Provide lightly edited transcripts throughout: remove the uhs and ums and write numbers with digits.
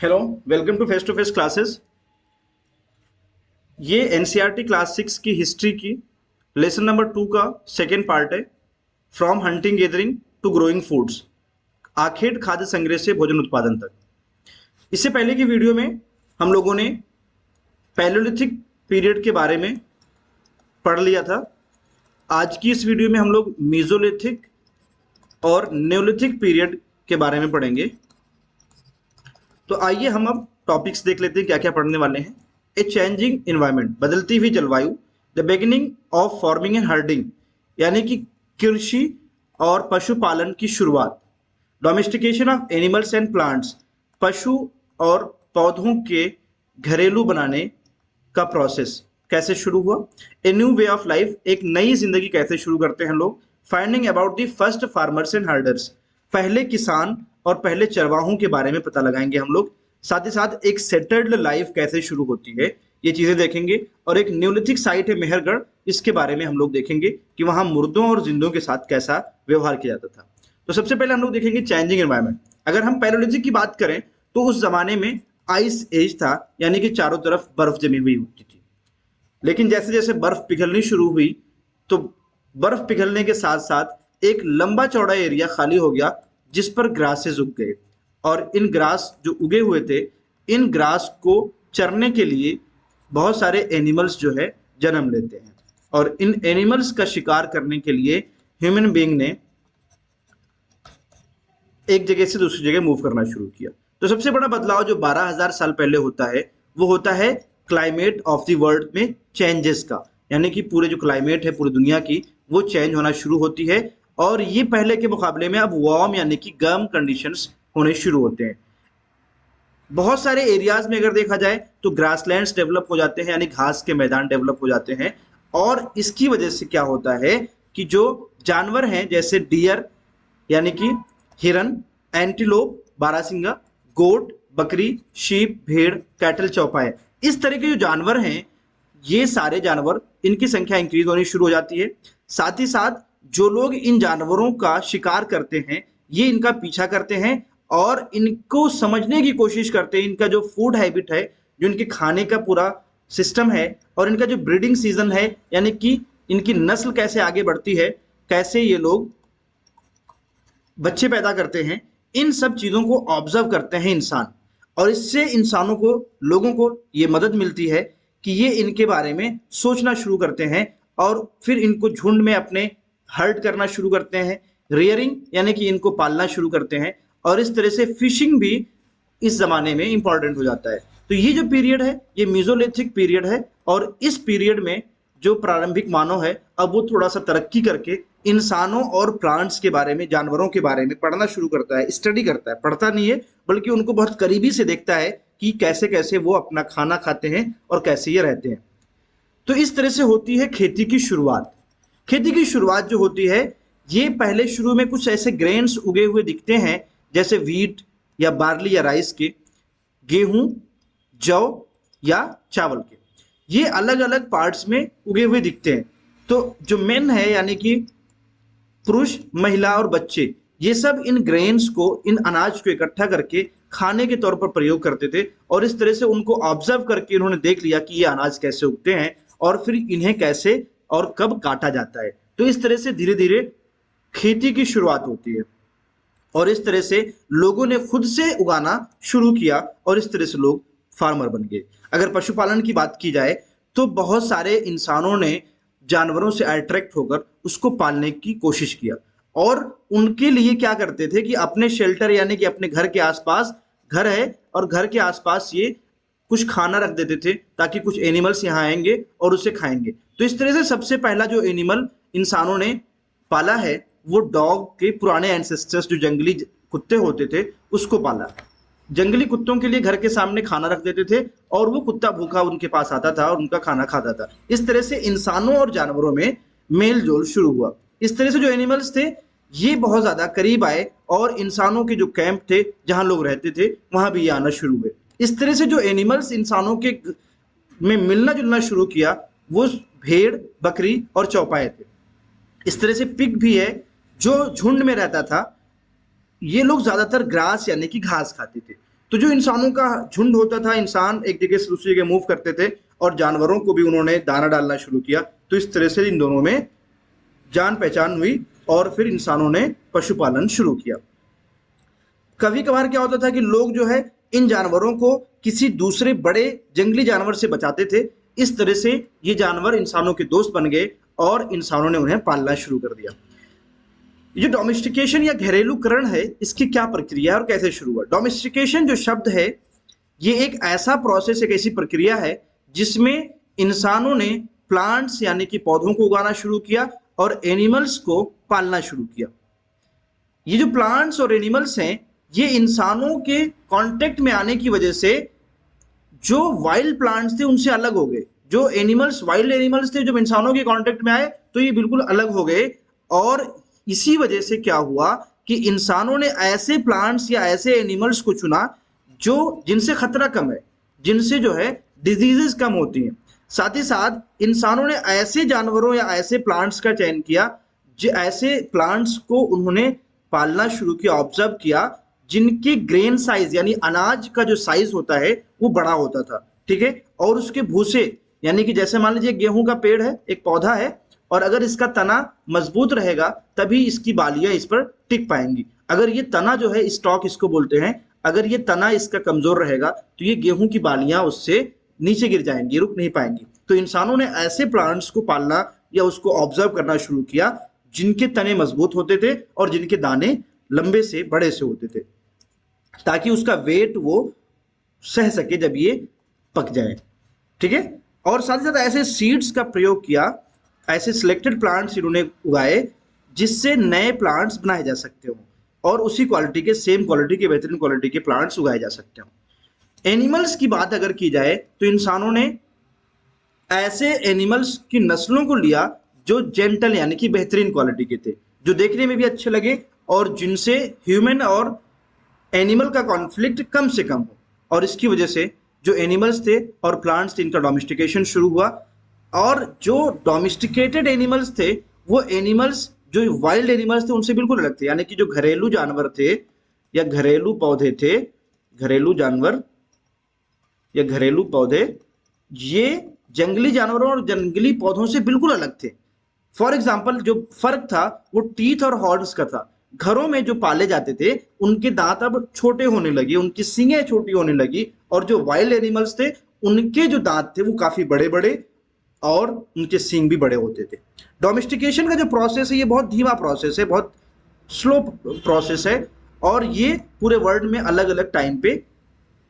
Hello, welcome to face classes. ये NCERT class 6 की history की लेसन नंबर 2 का सेकेंड पार्ट है। From hunting gathering to growing foods, आखेट खाद्य संग्रह से भोजन उत्पादन तक। इससे पहले की वीडियो में हम लोगों ने पैलोलिथिक पीरियड के बारे में पढ़ लिया था। आज की इस वीडियो में हम लोग मीजोलिथिक और न्योलिथिक पीरियड के बारे में पढ़ेंगे। तो आइए हम अब टॉपिक्स देख लेते हैं क्या क्या पढ़ने वाले हैं। ए चेंजिंग इन्वायरमेंट, बदलती हुई जलवायु। The beginning of farming and herding, यानी कि कृषि और पशुपालन की शुरुआत। Domestication of animals and plants, पशु और पौधों के घरेलू बनाने का प्रोसेस कैसे शुरू हुआ। ए न्यू वे ऑफ लाइफ, एक नई जिंदगी कैसे शुरू करते हैं लोग। Finding about the first farmers and herders, पहले किसान और पहले चरवाहों के बारे में पता लगाएंगे हम लोग। साथ ही साथ एक सेटल्ड लाइफ कैसे शुरू होती है ये चीजें देखेंगे। और एक न्यूलिथिक साइट है मेहरगढ़, इसके बारे में हम लोग देखेंगे कि वहां मुर्दों और जिंदों के साथ कैसा व्यवहार किया जाता था। तो सबसे पहले हम लोग देखेंगे चेंजिंग एनवायरनमेंट। अगर हम पैलोलिथिक की बात करें तो उस जमाने में आइस एज था, यानी कि चारों तरफ बर्फ जमी हुई होती थी। लेकिन जैसे जैसे बर्फ पिघलनी शुरू हुई तो बर्फ पिघलने के साथ साथ एक लंबा चौड़ा एरिया खाली हो गया जिस पर ग्रासेस उग गए। और इन ग्रास जो उगे हुए थे, इन ग्रास को चरने के लिए बहुत सारे एनिमल्स जो है जन्म लेते हैं। और इन एनिमल्स का शिकार करने के लिए ह्यूमन बीइंग ने एक जगह से दूसरी जगह मूव करना शुरू किया। तो सबसे बड़ा बदलाव जो 12,000 साल पहले होता है वो होता है क्लाइमेट ऑफ द वर्ल्ड में चेंजेस का, यानी कि पूरे जो क्लाइमेट है पूरी दुनिया की वो चेंज होना शुरू होती है। और ये पहले के मुकाबले में अब वार्म यानी कि गर्म कंडीशंस होने शुरू होते हैं। बहुत सारे एरियाज में अगर देखा जाए तो ग्रासलैंड्स डेवलप हो जाते हैं, यानी घास के मैदान डेवलप हो जाते हैं। और इसकी वजह से क्या होता है कि जो जानवर हैं जैसे डियर यानी कि हिरन, एंटीलोप बारहसिंगा, गोट, बकरी, शीप, भेड़, कैटल, चौपाए, इस तरह के जो जानवर हैं ये सारे जानवर, इनकी संख्या इंक्रीज होनी शुरू हो जाती है। साथ ही साथ जो लोग इन जानवरों का शिकार करते हैं ये इनका पीछा करते हैं और इनको समझने की कोशिश करते हैं। इनका जो फूड हैबिट है, जो इनके खाने का पूरा सिस्टम है और इनका जो ब्रीडिंग सीजन है, यानी कि इनकी नस्ल कैसे आगे बढ़ती है, कैसे ये लोग बच्चे पैदा करते हैं, इन सब चीजों को ऑब्जर्व करते हैं इंसान। और इससे इंसानों को, लोगों को ये मदद मिलती है कि ये इनके बारे में सोचना शुरू करते हैं और फिर इनको झुंड में अपने हर्ट करना शुरू करते हैं। रेयरिंग यानी कि इनको पालना शुरू करते हैं। और इस तरह से फिशिंग भी इस जमाने में इंपॉर्टेंट हो जाता है। तो ये जो पीरियड है ये मीजोलिथिक पीरियड है। और इस पीरियड में जो प्रारंभिक मानव है अब वो थोड़ा सा तरक्की करके इंसानों और प्लांट्स के बारे में, जानवरों के बारे में पढ़ना शुरू करता है, स्टडी करता है। पढ़ता नहीं है बल्कि उनको बहुत करीबी से देखता है कि कैसे कैसे वो अपना खाना खाते हैं और कैसे ये रहते हैं। तो इस तरह से होती है खेती की शुरुआत। खेती की शुरुआत जो होती है ये पहले शुरू में कुछ ऐसे ग्रेन्स उगे हुए दिखते हैं जैसे व्हीट या बार्ली या राइस के, गेहूं, जौ या चावल के। ये अलग अलग पार्ट्स में उगे हुए दिखते हैं। तो जो मेन है यानी कि पुरुष, महिला और बच्चे, ये सब इन ग्रेन्स को, इन अनाज को इकट्ठा करके खाने के तौर पर प्रयोग करते थे। और इस तरह से उनको ऑब्जर्व करके इन्होंने देख लिया कि ये अनाज कैसे उगते हैं और फिर इन्हें कैसे और कब काटा जाता है। तो इस तरह से धीरे धीरे खेती की शुरुआत होती है और इस तरह से लोगों ने खुद से उगाना शुरू किया और इस तरह से लोग फार्मर बन गए। अगर पशुपालन की बात की जाए तो बहुत सारे इंसानों ने जानवरों से अट्रैक्ट होकर उसको पालने की कोशिश किया। और उनके लिए क्या करते थे कि अपने शेल्टर यानी कि अपने घर के आसपास, घर है और घर के आसपास ये कुछ खाना रख देते थे ताकि कुछ एनिमल्स यहाँ आएंगे और उसे खाएंगे। तो इस तरह से सबसे पहला जो एनिमल इंसानों ने पाला है वो डॉग के पुराने एंसेस्टर्स, जो जंगली कुत्ते होते थे, उसको पाला। जंगली कुत्तों के लिए घर के सामने खाना रख देते थे और वो कुत्ता भूखा उनके पास आता था और उनका खाना खाता था। इस तरह से इंसानों और जानवरों में मेल जोल शुरू हुआ। इस तरह से जो एनिमल्स थे ये बहुत ज्यादा करीब आए और इंसानों के जो कैंप थे जहां लोग रहते थे वहां भी ये आना शुरू हुए। इस तरह से जो एनिमल्स इंसानों के में मिलना जुलना शुरू किया वो भेड़, बकरी और चौपाए थे। इस तरह से पिग भी है जो झुंड में रहता था। ये लोग ज्यादातर ग्रास यानी कि घास खाते थे। तो जो इंसानों का झुंड होता था, इंसान एक जगह से दूसरी जगह मूव करते थे और जानवरों को भी उन्होंने दाना डालना शुरू किया। तो इस तरह से इन दोनों में जान पहचान हुई और फिर इंसानों ने पशुपालन शुरू किया। कभी कभार क्या होता था कि लोग जो है इन जानवरों को किसी दूसरे बड़े जंगली जानवर से बचाते थे। इस तरह से ये जानवर इंसानों के दोस्त बन गए और इंसानों ने उन्हें पालना शुरू कर दिया। ये डोमेस्टिकेशन या घरेलूकरण है, इसकी क्या प्रक्रिया है और कैसे शुरू हुआ? डोमेस्टिकेशन जो शब्द है, ये एक ऐसा प्रोसेस, एक ऐसी प्रक्रिया है जिसमें इंसानों ने प्लांट्स यानी कि पौधों को उगाना शुरू किया और एनिमल्स को पालना शुरू किया। ये जो प्लांट्स और एनिमल्स हैं, ये इंसानों के कांटेक्ट में आने की वजह से जो वाइल्ड प्लांट्स थे उनसे अलग हो गए। जो एनिमल्स वाइल्ड एनिमल्स थे, जब इंसानों के कांटेक्ट में आए तो ये बिल्कुल अलग हो गए। और इसी वजह से क्या हुआ कि इंसानों ने ऐसे प्लांट्स या ऐसे एनिमल्स को चुना जो जिनसे खतरा कम है, जिनसे जो है डिजीजेस कम होती हैं। साथ ही साथ इंसानों ने ऐसे जानवरों या ऐसे प्लांट्स का चयन किया, जो ऐसे प्लांट्स को उन्होंने पालना शुरू किया, ऑब्जर्व किया, जिनकी ग्रेन साइज यानी अनाज का जो साइज होता है वो बड़ा होता था, ठीक है। और उसके भूसे यानी कि जैसे मान लीजिए गेहूं का पेड़ है, एक पौधा है, और अगर इसका तना मजबूत रहेगा तभी इसकी बालियां इस पर टिक पाएंगी। अगर ये तना जो है, स्टॉक इसको बोलते हैं, अगर ये तना इसका कमजोर रहेगा तो ये गेहूं की बालियां उससे नीचे गिर जाएंगी, रुक नहीं पाएंगी। तो इंसानों ने ऐसे प्लांट्स को पालना या उसको ऑब्जर्व करना शुरू किया जिनके तने मजबूत होते थे और जिनके दाने लंबे से बड़े से होते थे, ताकि उसका वेट वो सह सके जब ये पक जाए, ठीक है। और साथ ही साथ ऐसे सीड्स का प्रयोग किया, ऐसे सिलेक्टेड प्लांट्स इन्होंने उगाए जिससे नए प्लांट्स बनाए जा सकते हो और उसी क्वालिटी के, सेम क्वालिटी के, बेहतरीन क्वालिटी के प्लांट्स उगाए जा सकते हो। एनिमल्स की बात अगर की जाए तो इंसानों ने ऐसे एनिमल्स की नस्लों को लिया जो जेंटल यानी कि बेहतरीन क्वालिटी के थे, जो देखने में भी अच्छे लगे और जिनसे ह्यूमन और एनिमल का कॉन्फ्लिक्ट कम से कम हो। और इसकी वजह से जो एनिमल्स थे और प्लांट्स थे, इनका डोमेस्टिकेशन शुरू हुआ। और जो डोमेस्टिकेटेड एनिमल्स थे, वो एनिमल्स जो वाइल्ड एनिमल्स थे उनसे बिल्कुल अलग थे, यानी कि जो घरेलू जानवर थे या घरेलू पौधे थे, घरेलू जानवर या घरेलू पौधे, ये जंगली जानवरों और जंगली पौधों से बिल्कुल अलग थे। फॉर एग्जाम्पल, जो फर्क था वो टीथ और हॉर्न्स का था। घरों में जो पाले जाते थे उनके दांत अब छोटे होने लगे, उनकी सींगें छोटी होने लगी, और जो वाइल्ड एनिमल्स थे उनके जो दांत थे वो काफी बड़े बड़े और उनके सींग भी बड़े होते थे। डोमेस्टिकेशन का जो प्रोसेस है ये बहुत धीमा प्रोसेस है, बहुत स्लो प्रोसेस है, और ये पूरे वर्ल्ड में अलग अलग टाइम पे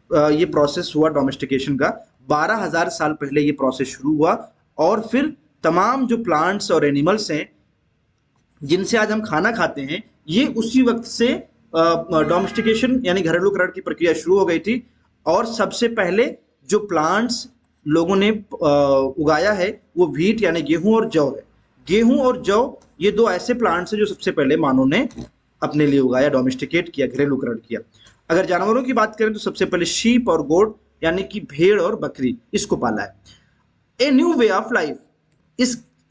ये प्रोसेस हुआ डोमेस्टिकेशन का। 12,000 साल पहले ये प्रोसेस शुरू हुआ और फिर तमाम जो प्लांट्स और एनिमल्स हैं जिनसे आज हम खाना खाते हैं, ये उसी वक्त से डोमेस्टिकेशन यानी घरेलूकरण की प्रक्रिया शुरू हो गई थी। और सबसे पहले जो प्लांट्स लोगों ने उगाया है वो व्हीट यानी गेहूं और जौ है। गेहूं और जौ ये दो ऐसे प्लांट्स हैं जो सबसे पहले मानव ने अपने लिए उगाया, डोमेस्टिकेट किया, घरेलूकरण किया। अगर जानवरों की बात करें तो सबसे पहले शीप और गोट यानी कि भेड़ और बकरी, इसको पाला है। A new way of life,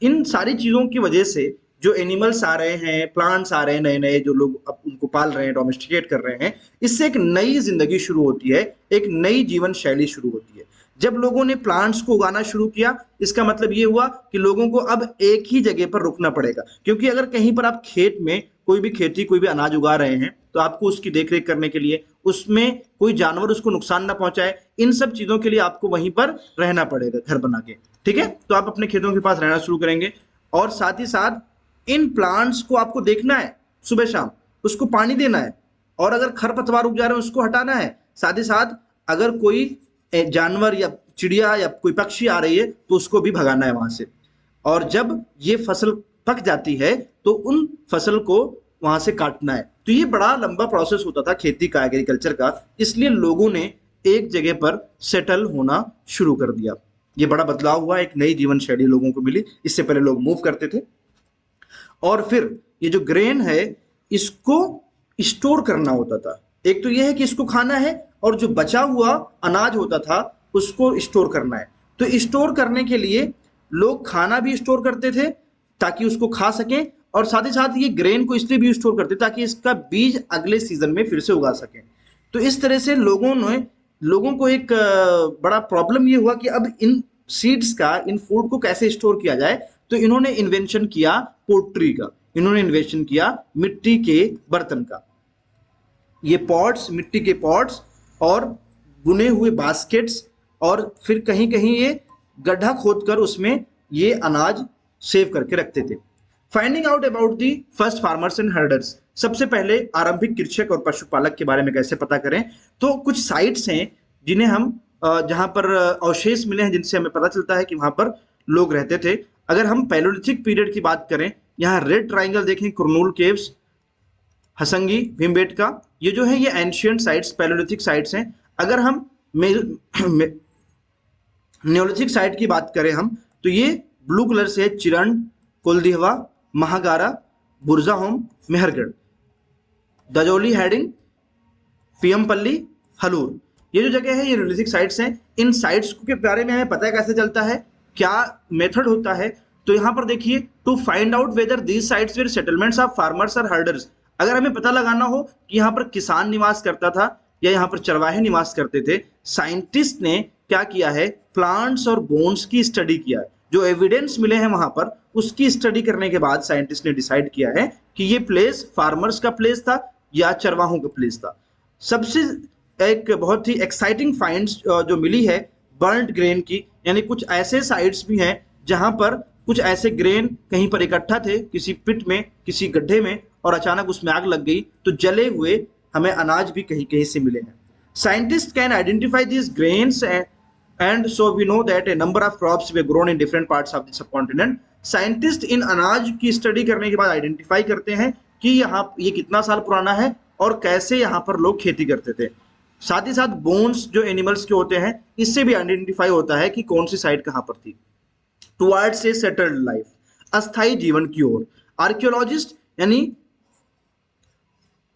इन सारी चीजों की वजह से जो एनिमल्स आ रहे हैं, प्लांट्स आ रहे हैं नए नए, जो लोग अब उनको पाल रहे हैं, डोमेस्टिकेट कर रहे हैं, इससे एक नई जिंदगी शुरू होती है, एक नई जीवन शैली शुरू होती है। जब लोगों ने प्लांट्स को उगाना शुरू किया, इसका मतलब ये हुआ कि लोगों को अब एक ही जगह पर रुकना पड़ेगा, क्योंकि अगर कहीं पर आप खेत में कोई भी खेती, कोई भी अनाज उगा रहे हैं तो आपको उसकी देखरेख करने के लिए, उसमें कोई जानवर उसको नुकसान ना पहुंचाए, इन सब चीजों के लिए आपको वहीं पर रहना पड़ेगा घर बना के, ठीक है। तो आप अपने खेतों के पास रहना शुरू करेंगे और साथ ही साथ इन प्लांट्स को आपको देखना है, सुबह शाम उसको पानी देना है, और अगर खरपतवार उग जा रहे हैं उसको हटाना है। साथ ही साथ अगर कोई जानवर या चिड़िया या कोई पक्षी आ रही है तो उसको भी भगाना है वहां से। और जब ये फसल पक जाती है तो उन फसल को वहां से काटना है। तो ये बड़ा लंबा प्रोसेस होता था खेती का, एग्रीकल्चर का, इसलिए लोगों ने एक जगह पर सेटल होना शुरू कर दिया। ये बड़ा बदलाव हुआ, एक नई जीवन शैली लोगों को मिली। इससे पहले लोग मूव करते थे। और फिर ये जो ग्रेन है इसको स्टोर करना होता था। एक तो ये है कि इसको खाना है, और जो बचा हुआ अनाज होता था उसको स्टोर करना है। तो स्टोर करने के लिए लोग खाना भी स्टोर करते थे ताकि उसको खा सकें, और साथ ही साथ ये ग्रेन को इसलिए भी स्टोर करते ताकि इसका बीज अगले सीजन में फिर से उगा सकें। तो इस तरह से लोगों को एक बड़ा प्रॉब्लम ये हुआ कि अब इन सीड्स का, इन फूड को कैसे स्टोर किया जाए। तो इन्होंने इन्वेंशन किया पोट्री का, इन्होंने इन्वेंशन किया मिट्टी के बर्तन का। ये पॉट्स, मिट्टी के पॉट्स और बुने हुए बास्केट्स, और फिर कहीं कहीं ये गड्ढा खोदकर उसमें ये अनाज सेव करके रखते थे। Finding out about the first farmers and herders, सबसे पहले आरंभिक कृषक और पशुपालक के बारे में कैसे पता करें। तो कुछ साइट्स हैं जिन्हें हम जहां पर अवशेष मिले हैं, जिनसे हमें पता चलता है कि वहां पर लोग रहते थे। अगर हम पैलोलिथिक पीरियड की बात करें, यहाँ रेड ट्राइंगल देखें, कुरनूल केव्स, हसंगी, भीमबेटका, ये जो है ये एंशियंट साइट्स, पैलोलिथिक साइट्स हैं। अगर हम न्योलिथिक साइट की बात करें हम, तो ये ब्लू कलर से है, चिरंड, कुलदिहवा, महागारा, बुरजाहोम, मेहरगढ़, दजोली हेडिंग, पियमपल्ली, हलूर, ये जो जगह है ये न्योलिथिक साइट्स हैं। इन साइट्स के बारे में हमें पता कैसे चलता है, क्या मेथड होता है। तो यहाँ पर देखिए, to find out whether these sites were settlements of farmers और हर्डर्स, अगर हमें पता लगाना हो कि यहाँ पर किसान निवास करता था या यहाँ पर चरवाहे निवास करते थे, साइंटिस्ट ने क्या किया है, प्लांट्स और बोन्स की स्टडी किया है। जो एविडेंस मिले हैं वहां पर, उसकी स्टडी करने के बाद साइंटिस्ट ने डिसाइड किया है कि ये प्लेस फार्मर्स का प्लेस था या चरवाहों का प्लेस था। सबसे एक बहुत ही एक्साइटिंग फाइंड्स जो मिली है बर्न्ड ग्रेन की, यानी कुछ ऐसे साइट्स भी हैं जहां पर कुछ ऐसे ग्रेन कहीं पर इकट्ठा थे किसी पिट में, किसी गड्ढे में, और अचानक उसमें आग लग गई तो जले हुए हमें अनाज भी कहीं कहीं से मिले हैं। Scientist can identify this grains and so we know that a number of crops were grown in different parts of the subcontinent. Scientist in अनाज की स्टडी करने के बाद आइडेंटिफाई करते हैं कि यहाँ ये कितना साल पुराना है और कैसे यहाँ पर लोग खेती करते थे। साथ ही साथ बोन्स जो एनिमल्स के होते हैं, इससे भी आइडेंटिफाई होता है कि कौन सी साइट कहाँ पर थी। टुवर्ड्स ए सेटल्ड लाइफ, अस्थायी जीवन की ओर, आर्कियोलॉजिस्ट यानी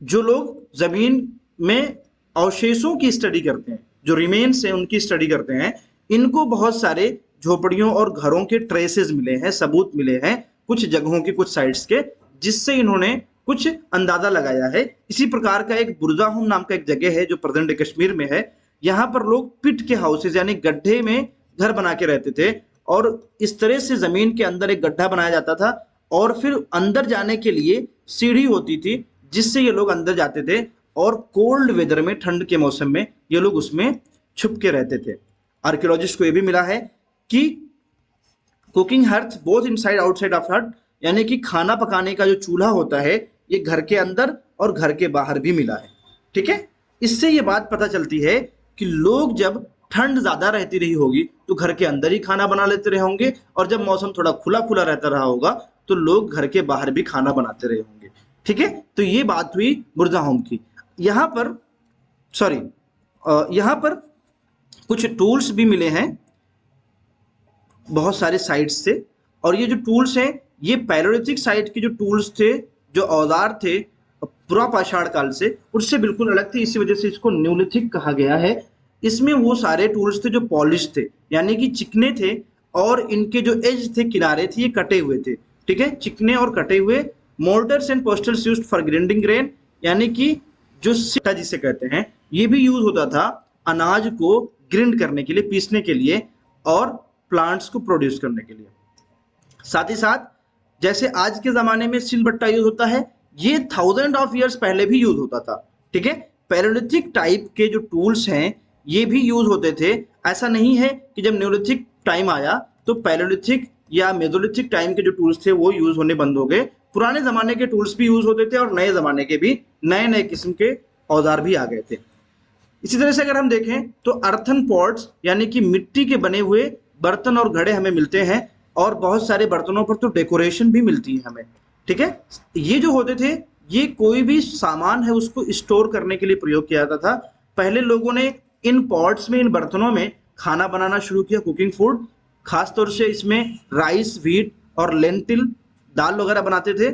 जो लोग जमीन में अवशेषों की स्टडी करते हैं, जो रिमेन्स हैं उनकी स्टडी करते हैं, इनको बहुत सारे झोपड़ियों और घरों के ट्रेसेस मिले हैं, सबूत मिले हैं कुछ जगहों के, कुछ साइट्स के, जिससे इन्होंने कुछ अंदाजा लगाया है। इसी प्रकार का एक बुरजाहोम नाम का एक जगह है जो प्रेजेंट कश्मीर में है। यहाँ पर लोग पिट के हाउसेज यानी गड्ढे में घर बना के रहते थे, और इस तरह से जमीन के अंदर एक गड्ढा बनाया जाता था और फिर अंदर जाने के लिए सीढ़ी होती थी जिससे ये लोग अंदर जाते थे, और कोल्ड वेदर में, ठंड के मौसम में ये लोग उसमें छुप के रहते थे। आर्कियोलॉजिस्ट को ये भी मिला है कि cooking hearth both inside outside of हट, यानी कि खाना पकाने का जो चूल्हा होता है ये घर के अंदर और घर के बाहर भी मिला है। ठीक है, इससे ये बात पता चलती है कि लोग जब ठंड ज्यादा रहती रही होगी तो घर के अंदर ही खाना बना लेते रहे होंगे, और जब मौसम थोड़ा खुला खुला रहता रहा होगा तो लोग घर के बाहर भी खाना बनाते रहे होंगे। ठीक है, तो ये बात हुई बुरजाहोम की। यहाँ पर कुछ टूल्स भी मिले हैं बहुत सारे साइट्स से, और ये जो टूल्स हैं ये पैलोलिथिक साइट के जो टूल्स थे, जो औजार थे पुरा पाषाण काल से, उससे बिल्कुल अलग थे। इसी वजह से इसको न्यूलिथिक कहा गया है। इसमें वो सारे टूल्स थे जो पॉलिश थे, यानी कि चिकने थे, और इनके जो एज थे, किनारे थे, ये कटे हुए थे। ठीक है, चिकने और कटे हुए। Mortars and pestles used for grinding grain, यानी कि जो सिक्का जिसे कहते हैं, ये भी यूज होता था अनाज को ग्रिंड करने के लिए, पीसने के लिए, और प्लांट्स को प्रोड्यूस करने के लिए। साथ ही साथ जैसे आज के जमाने में सिलबट्टा यूज होता है, ये 1000 ऑफ ईयर्स पहले भी यूज होता था। ठीक है, पैलोलिथिक टाइप के जो टूल्स हैं ये भी यूज होते थे। ऐसा नहीं है कि जब न्यूलिथिक टाइम आया तो पैलोलिथिक या मेसोलिथिक टाइम के जो टूल्स थे वो यूज होने बंद हो गए। पुराने जमाने के टूल्स भी यूज होते थे और नए जमाने के भी नए नए किस्म के औजार भी आ गए थे। इसी तरह से अगर हम देखें तो अर्थन पॉट्स यानी कि मिट्टी के बने हुए बर्तन और घड़े हमें मिलते हैं, और बहुत सारे बर्तनों पर तो डेकोरेशन भी मिलती है हमें। ठीक है, ये जो होते थे ये कोई भी सामान है उसको स्टोर करने के लिए प्रयोग किया जाता था। पहले लोगों ने इन पॉट्स में, इन बर्तनों में खाना बनाना शुरू किया, कुकिंग फूड। खासतौर से इसमें राइस, व्हीट और लेंटिल, दाल वगैरह बनाते थे।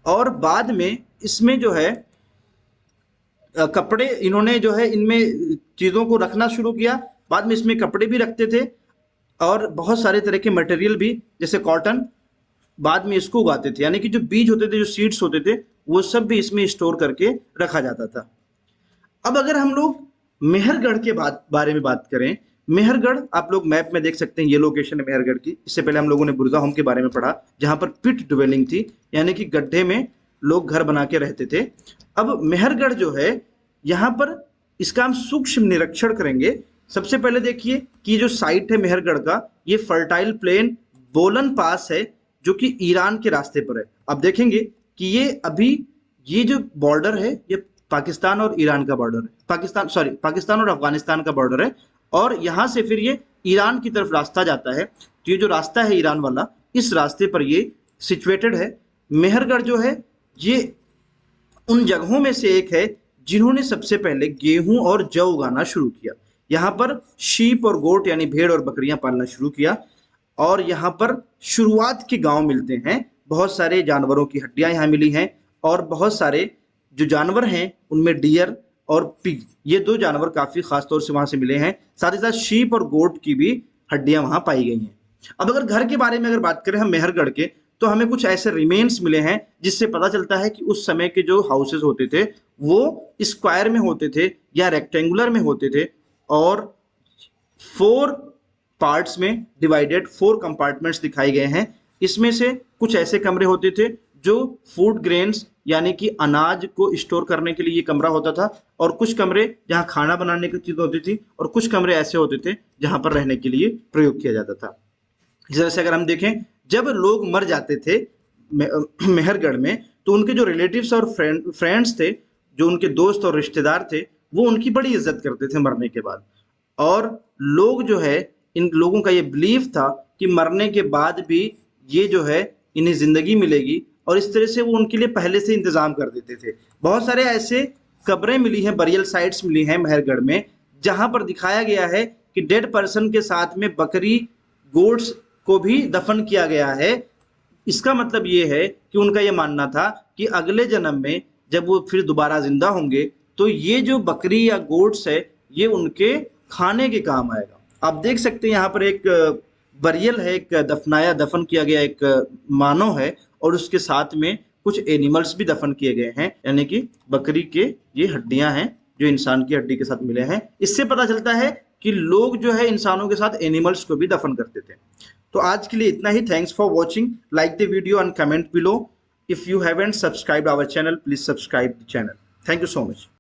और बाद में इसमें जो है कपड़े, इन्होंने जो है इनमें चीज़ों को रखना शुरू किया। बाद में इसमें कपड़े भी रखते थे और बहुत सारे तरह के मटेरियल भी, जैसे कॉटन, बाद में इसको उगाते थे। यानी कि जो बीज होते थे, जो सीड्स होते थे, वो सब भी इसमें स्टोर करके रखा जाता था। अब अगर हम लोग मेहरगढ़ के बारे में बात करें, मेहरगढ़ आप लोग मैप में देख सकते हैं, ये लोकेशन है मेहरगढ़ की। इससे पहले हम लोगों ने बुर्गा होम के बारे में पढ़ा, जहां पर पिट ड्वेलिंग थी, यानी कि गड्ढे में लोग घर बना के रहते थे। अब मेहरगढ़ जो है, यहाँ पर इसका हम सूक्ष्म निरीक्षण करेंगे। सबसे पहले देखिए कि जो साइट है मेहरगढ़ का, ये फर्टाइल प्लेन बोलन पास है, जो कि ईरान के रास्ते पर है। अब देखेंगे कि ये जो बॉर्डर है, ये पाकिस्तान और ईरान का बॉर्डर है, पाकिस्तान और अफगानिस्तान का बॉर्डर है, और यहां से फिर ये ईरान की तरफ रास्ता जाता है। तो ये जो रास्ता है ईरान वाला, इस रास्ते पर ये सिचुएटेड है। मेहरगढ़ जो है, ये उन जगहों में से एक है जिन्होंने सबसे पहले गेहूं और जौ उगाना शुरू किया। यहाँ पर शीप और गोट यानी भेड़ और बकरियां पालना शुरू किया, और यहाँ पर शुरुआत के गांव मिलते हैं। बहुत सारे जानवरों की हड्डियां यहाँ मिली हैं, और बहुत सारे जो जानवर हैं उनमें डियर और पिग, ये दो जानवर काफी खास तौर से वहां से मिले हैं। साथ ही साथ शीप और गोट की भी हड्डियां वहां पाई गई हैं। अब अगर घर के बारे में अगर बात करें हम मेहरगढ़ के, तो हमें कुछ ऐसे रिमेन्स मिले हैं जिससे पता चलता है कि उस समय के जो हाउसेस होते थे वो स्क्वायर में होते थे या रेक्टेंगुलर में होते थे, और 4 पार्ट्स में डिवाइडेड 4 कंपार्टमेंट्स दिखाए गए हैं। इसमें से कुछ ऐसे कमरे होते थे जो फूड ग्रेन्स यानी कि अनाज को स्टोर करने के लिए ये कमरा होता था, और कुछ कमरे जहां खाना बनाने की चीज होती थी, और कुछ कमरे ऐसे होते थे जहां पर रहने के लिए प्रयोग किया जाता था। जैसे अगर हम देखें, जब लोग मर जाते थे मेहरगढ़ में, तो उनके जो रिलेटिव्स और फ्रेंड्स थे, जो उनके दोस्त और रिश्तेदार थे, वो उनकी बड़ी इज्जत करते थे मरने के बाद। और लोग जो है, इन लोगों का ये बिलीफ था कि मरने के बाद भी ये जो है इन्हें जिंदगी मिलेगी, और इस तरह से वो उनके लिए पहले से इंतजाम कर देते थे। बहुत सारे ऐसे कब्रें मिली हैं, बरियल साइट्स मिली हैं मेहरगढ़ में, जहां पर दिखाया गया है कि डेड पर्सन के साथ में बकरी, गोट्स को भी दफन किया गया है। इसका मतलब ये है कि उनका ये मानना था कि अगले जन्म में जब वो फिर दोबारा जिंदा होंगे, तो ये जो बकरी या गोट्स है, ये उनके खाने के काम आएगा। आप देख सकते हैं यहाँ पर एक बरियल है, एक दफन किया गया एक मानव है, और उसके साथ में कुछ एनिमल्स भी दफन किए गए हैं, यानी कि बकरी के ये हड्डियां हैं जो इंसान की हड्डी के साथ मिले हैं। इससे पता चलता है कि लोग जो है इंसानों के साथ एनिमल्स को भी दफन करते थे। तो आज के लिए इतना ही। Thanks for watching, like the video and comment below. If you haven't subscribed our channel, please subscribe the channel. Thank you so much.